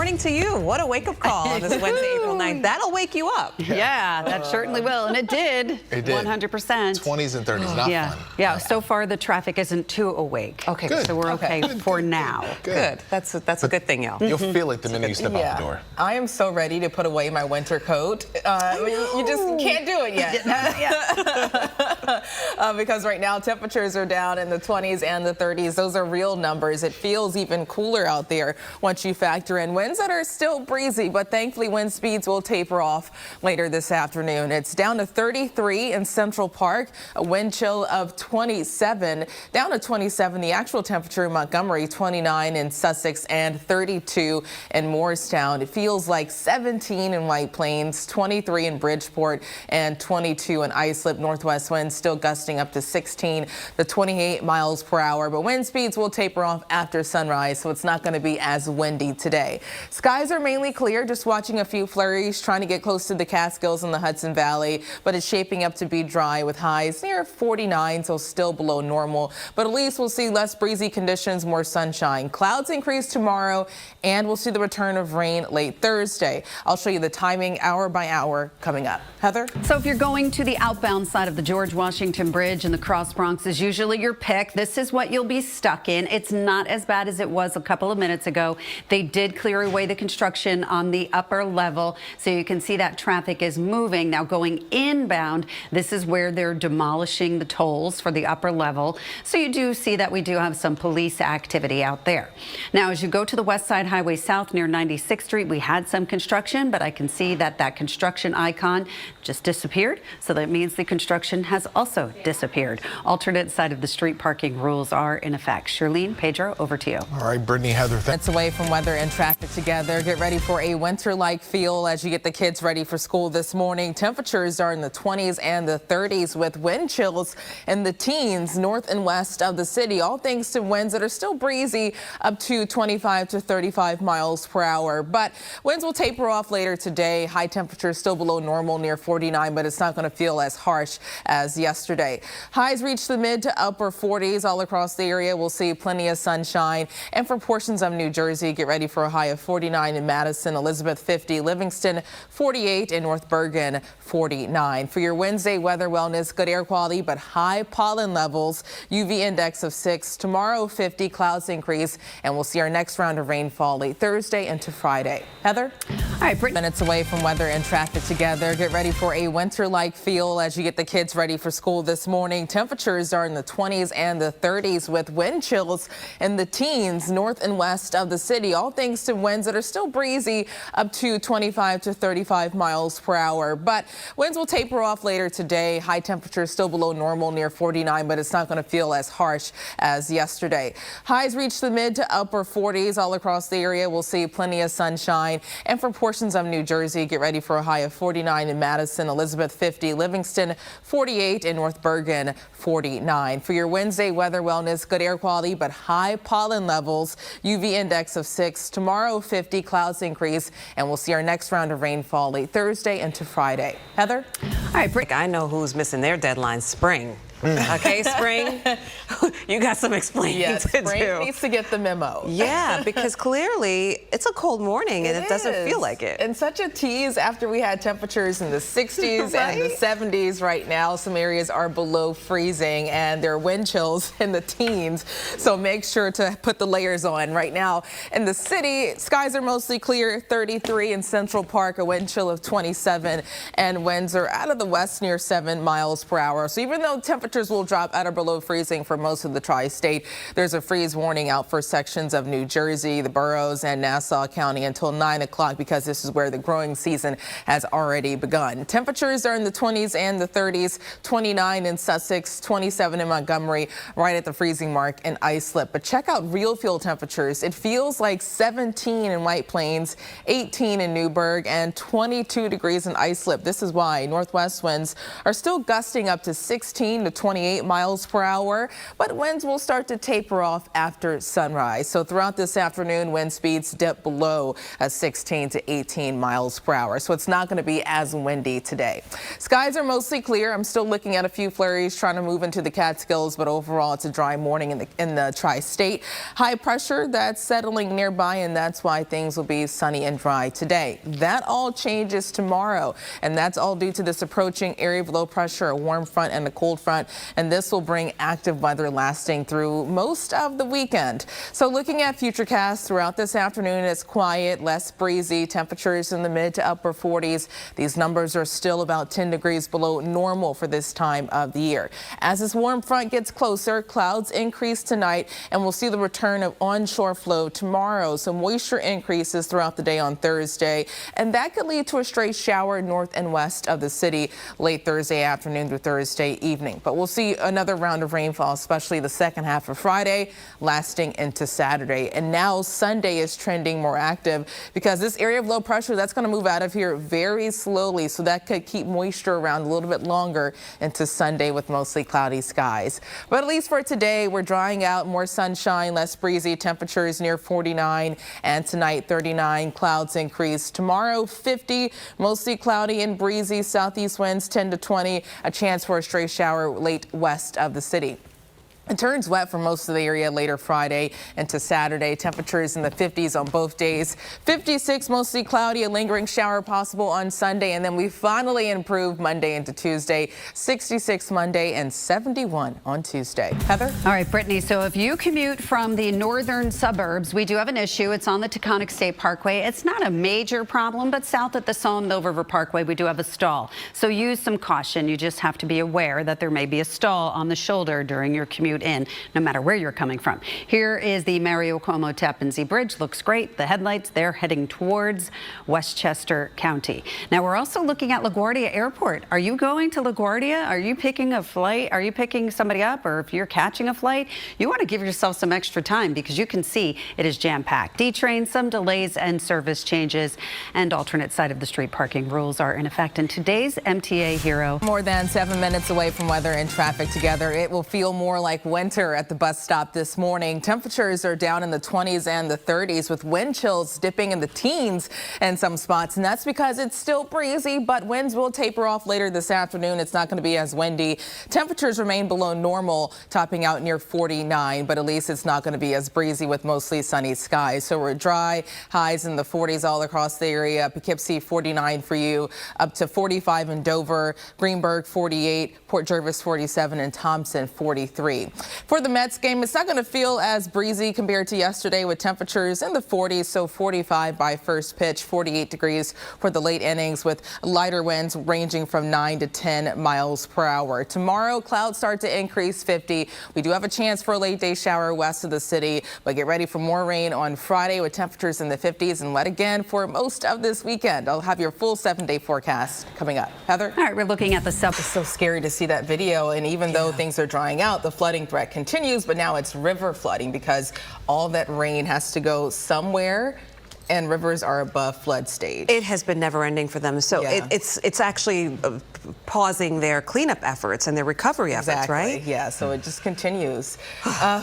Morning to you. What a wake-up call on this Wednesday, April 9th. That'll wake you up. Yeah, that certainly will. And it did. It did. 100%. 20s and 30s, not Yeah. fun. Yeah, so far the traffic isn't too awake. Okay, Good. So we're okay for now. Good. That's a good thing, y'all. You'll feel it the minute you step out the door. I am so ready to put away my winter coat. You just can't do it yet. Because right now temperatures are down in the 20s and the 30s. Those are real numbers. It feels even cooler out there once you factor in winds that are still breezy, but thankfully wind speeds will taper off later this afternoon. It's down to 33 in Central Park, a wind chill of 27, down to 27. The actual temperature in Montgomery, 29 in Sussex and 32 in Morristown. It feels like 17 in White Plains, 23 in Bridgeport and 22 in Islip. Northwest winds still gusting up to 16 to 28 miles per hour, but wind speeds will taper off after sunrise, so it's not going to be as windy today. Skies are mainly clear, just watching a few flurries, trying to get close to the Catskills and the Hudson Valley, but it's shaping up to be dry with highs near 49, so still below normal. But at least we'll see less breezy conditions, more sunshine. Clouds increase tomorrow, and we'll see the return of rain late Thursday. I'll show you the timing hour by hour coming up. Heather? So if you're going to the outbound side of the George Washington Bridge and the Cross Bronx is usually your pick, this is what you'll be stuck in. It's not as bad as it was a couple of minutes ago. They did clear away the construction on the upper level, so you can see that traffic is moving. Now going inbound, this is where they're demolishing the tolls for the upper level. So you do see that we do have some police activity out there. Now as you go to the West Side Highway South near 96th Street, we had some construction, but I can see that that construction icon just disappeared. So that means the construction has also disappeared. Alternate side of the street parking rules are in effect. Shirlene, Pedro, over to you. All right, Brittany, Heather. It's away from weather and traffic together. Get ready for a winter-like feel as you get the kids ready for school this morning. Temperatures are in the 20s and the 30s with wind chills in the teens north and west of the city, all thanks to winds that are still breezy up to 25 to 35 miles per hour. But winds will taper off later today. High temperatures still below normal near 49, but it's not going to feel as harsh as yesterday. Highs reach the mid to upper 40s all across the area. We'll see plenty of sunshine. And for portions of New Jersey, get ready for a high of 49 in Madison, Elizabeth 50, Livingston 48, and North Bergen 49. For your Wednesday weather wellness, good air quality, but high pollen levels. UV index of 6. Tomorrow 50, clouds increase, and we'll see our next round of rainfall late Thursday into Friday. Heather? All right, minutes away from weather and traffic together. Get ready for a winter-like feel as you get the kids ready for school this morning. Temperatures are in the 20s and the 30s with wind chills in the teens north and west of the city, all thanks to winds that are still breezy up to 25 to 35 miles per hour. But winds will taper off later today. High temperatures still below normal near 49, but it's not going to feel as harsh as yesterday. Highs reach the mid to upper 40s all across the area. We'll see plenty of sunshine. And for portions of New Jersey, get ready for a high of 49 in Madison, Elizabeth 50, Livingston 48, and North Bergen 49. For your Wednesday weather wellness, good air quality, but high pollen levels. UV index of 6. Tomorrow 50, clouds increase, and we'll see our next round of rainfall late Thursday into Friday. Heather? All right, Brick, I know who's missing their deadline. Spring. Okay, Spring, you got some explaining to do. Spring needs to get the memo. Yeah, because clearly it's a cold morning and it doesn't feel like it. And such a tease after we had temperatures in the 60s and the 70s. Right now, some areas are below freezing and there are wind chills in the teens. So make sure to put the layers on. Right now in the city, skies are mostly clear, 33 in Central Park, a wind chill of 27, and winds are out of the west near 7 miles per hour. So even though temperatures will drop at or below freezing for most of the tri-state, there's a freeze warning out for sections of New Jersey, the boroughs, and Nassau County until 9 o'clock because this is where the growing season has already begun. Temperatures are in the 20s and the 30s, 29 in Sussex, 27 in Montgomery, right at the freezing mark in Islip. But check out real field temperatures. It feels like 17 in White Plains, 18 in Newburgh, and 22 degrees in Islip. This is why northwest winds are still gusting up to 16 to 28 miles per hour, but winds will start to taper off after sunrise. So throughout this afternoon, wind speeds dip below 16 to 18 miles per hour. So it's not going to be as windy today. Skies are mostly clear. I'm still looking at a few flurries trying to move into the Catskills, but overall it's a dry morning in the tri-state. High pressure that's settling nearby, and that's why things will be sunny and dry today. That all changes tomorrow, and that's all due to this approaching area of low pressure, a warm front and a cold front, and this will bring active weather lasting through most of the weekend. So looking at futurecasts throughout this afternoon, it's quiet, less breezy, temperatures in the mid to upper 40s. These numbers are still about 10 degrees below normal for this time of the year. As this warm front gets closer, clouds increase tonight, and we'll see the return of onshore flow tomorrow. So moisture increases throughout the day on Thursday, and that could lead to a stray shower north and west of the city late Thursday afternoon through Thursday evening. But we'll see another round of rainfall, especially the second half of Friday, lasting into Saturday. And now Sunday is trending more active because this area of low pressure, that's going to move out of here very slowly. So that could keep moisture around a little bit longer into Sunday with mostly cloudy skies. But at least for today, we're drying out, more sunshine, less breezy, temperatures near 49, and tonight 39. Clouds increase. Tomorrow 50, mostly cloudy and breezy, southeast winds 10 to 20, a chance for a stray shower late west of the city. It turns wet for most of the area later Friday into Saturday. Temperatures in the 50s on both days. 56 mostly cloudy, a lingering shower possible on Sunday, and then we finally improve Monday into Tuesday. 66 Monday and 71 on Tuesday. Heather? All right, Brittany, so if you commute from the northern suburbs, we do have an issue. It's on the Taconic State Parkway. It's not a major problem, but south at the Salem Mill River Parkway, we do have a stall. So use some caution. You just have to be aware that there may be a stall on the shoulder during your commute in, no matter where you're coming from. Here is the Mario Cuomo Tappan Zee Bridge. Looks great. The headlights, they're heading towards Westchester County. Now we're also looking at LaGuardia Airport. Are you going to LaGuardia? Are you picking a flight? Are you picking somebody up? Or if you're catching a flight, you want to give yourself some extra time because you can see it is jam-packed. D-train, some delays and service changes, and alternate side of the street parking rules are in effect. And today's MTA hero. More than 7 minutes away from weather and traffic together. It will feel more like winter at the bus stop this morning. Temperatures are down in the 20s and the 30s with wind chills dipping in the teens in some spots. And that's because it's still breezy, but winds will taper off later this afternoon. It's not going to be as windy. Temperatures remain below normal, topping out near 49, but at least it's not going to be as breezy with mostly sunny skies. So we're dry, highs in the 40s all across the area. Poughkeepsie 49 for you, up to 45 in Dover, Greenberg 48, Port Jervis 47, and Thompson 43. For the Mets game, it's not going to feel as breezy compared to yesterday with temperatures in the 40s, so 45 by first pitch, 48 degrees for the late innings with lighter winds ranging from 9 to 10 miles per hour. Tomorrow, clouds start to increase 50. We do have a chance for a late day shower west of the city, but get ready for more rain on Friday with temperatures in the 50s and wet again for most of this weekend. I'll have your full 7-day forecast coming up. Heather? All right, we're looking at the It's so scary to see that video, and even though things are drying out, the flooding threat continues, but now it's river flooding because all that rain has to go somewhere, and rivers are above flood stage. It has been never ending for them. So Yeah. it's actually pausing their cleanup efforts and their recovery efforts, right? Yeah, so it just continues.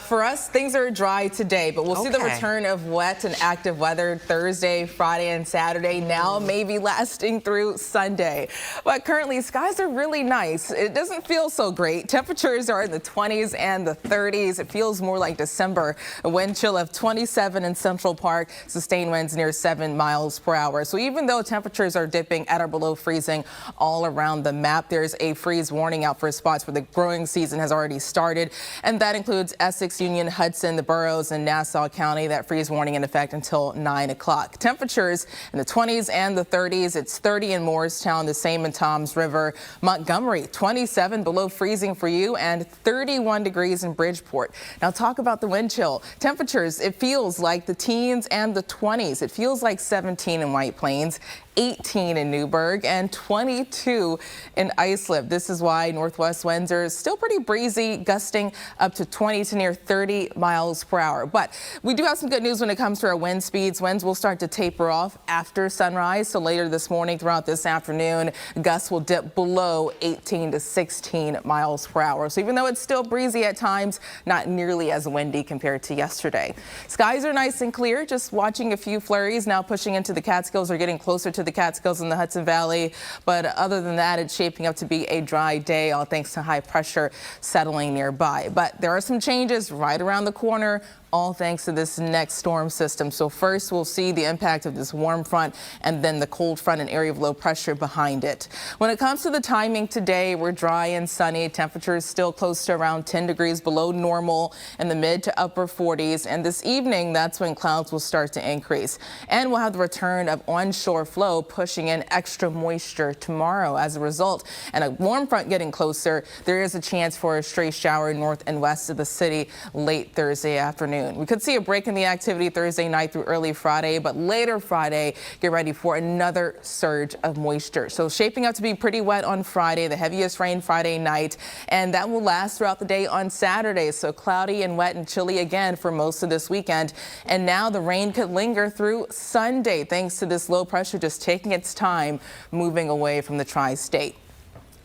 For us, things are dry today, but we'll see the Okay. return of wet and active weather Thursday, Friday, and Saturday, now maybe lasting through Sunday. But currently, skies are really nice. It doesn't feel so great. Temperatures are in the 20s and the 30s. It feels more like December. A wind chill of 27 in Central Park, sustained winds near 7 miles per hour. So even though temperatures are dipping at or below freezing all around the map, there's a freeze warning out for spots where the growing season has already started, and that includes Essex, Union, Hudson, the boroughs, and Nassau County. That freeze warning in effect until 9 o'clock. Temperatures in the 20s and the 30s. It's 30 in Morristown, the same in Toms River. Montgomery, 27 below freezing for you, and 31 degrees in Bridgeport. Now talk about the wind chill. Temperatures, it feels like the teens and the 20s. it feels like 17 in White Plains, 18 in Newburgh, and 22 in Islip. This is why northwest winds are still pretty breezy, gusting up to 20 to near 30 miles per hour. But we do have some good news when it comes to our wind speeds. Winds will start to taper off after sunrise. So later this morning, throughout this afternoon, gusts will dip below 18 to 16 miles per hour. So even though it's still breezy at times, not nearly as windy compared to yesterday. Skies are nice and clear, just watching a few flurries now pushing into the Catskills or getting closer to the Catskills in the Hudson Valley. But other than that, it's shaping up to be a dry day, all thanks to high pressure settling nearby. But there are some changes right around the corner, all thanks to this next storm system. So first we'll see the impact of this warm front and then the cold front and area of low pressure behind it. When it comes to the timing today, we're dry and sunny. Temperatures still close to around 10 degrees below normal in the mid to upper 40s. And this evening, that's when clouds will start to increase. And we'll have the return of onshore flow pushing in extra moisture tomorrow. As a result, and a warm front getting closer, there is a chance for a stray shower north and west of the city late Thursday afternoon. We could see a break in the activity Thursday night through early Friday, but later Friday, get ready for another surge of moisture. So shaping up to be pretty wet on Friday, the heaviest rain Friday night, and that will last throughout the day on Saturday. So cloudy and wet and chilly again for most of this weekend. And now the rain could linger through Sunday, thanks to this low pressure just taking its time moving away from the tri-state.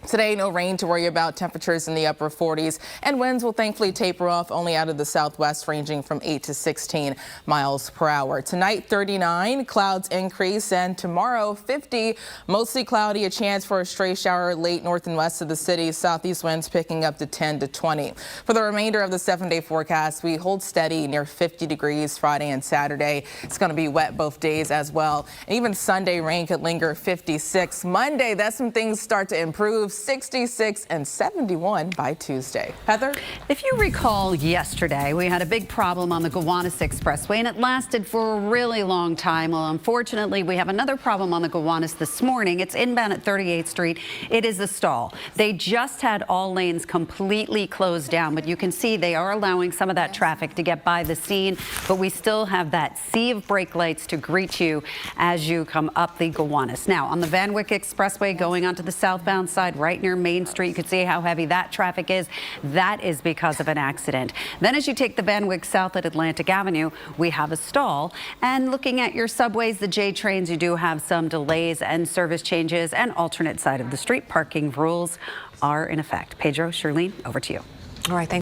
Today, no rain to worry about, temperatures in the upper 40s, and winds will thankfully taper off only out of the southwest, ranging from 8 to 16 miles per hour. Tonight, 39, clouds increase, and tomorrow, 50, mostly cloudy, a chance for a stray shower late north and west of the city, southeast winds picking up to 10 to 20. For the remainder of the 7-day forecast, we hold steady near 50 degrees Friday and Saturday. It's going to be wet both days as well. And even Sunday, rain could linger 56. Monday, that's when things start to improve. 66 and 71 by Tuesday. Heather? If you recall yesterday, we had a big problem on the Gowanus Expressway, and it lasted for a really long time. Well, unfortunately, we have another problem on the Gowanus this morning. It's inbound at 38th Street. It is a stall. They just had all lanes completely closed down, but you can see they are allowing some of that traffic to get by the scene, but we still have that sea of brake lights to greet you as you come up the Gowanus. Now, on the Van Wyck Expressway going onto the southbound side, right near Main Street. You can see how heavy that traffic is. That is because of an accident. Then as you take the Van Wyck south at Atlantic Avenue, we have a stall. And looking at your subways, the J trains, you do have some delays and service changes, and alternate side of the street parking rules are in effect. Pedro, Shirlene, over to you. All right, thanks.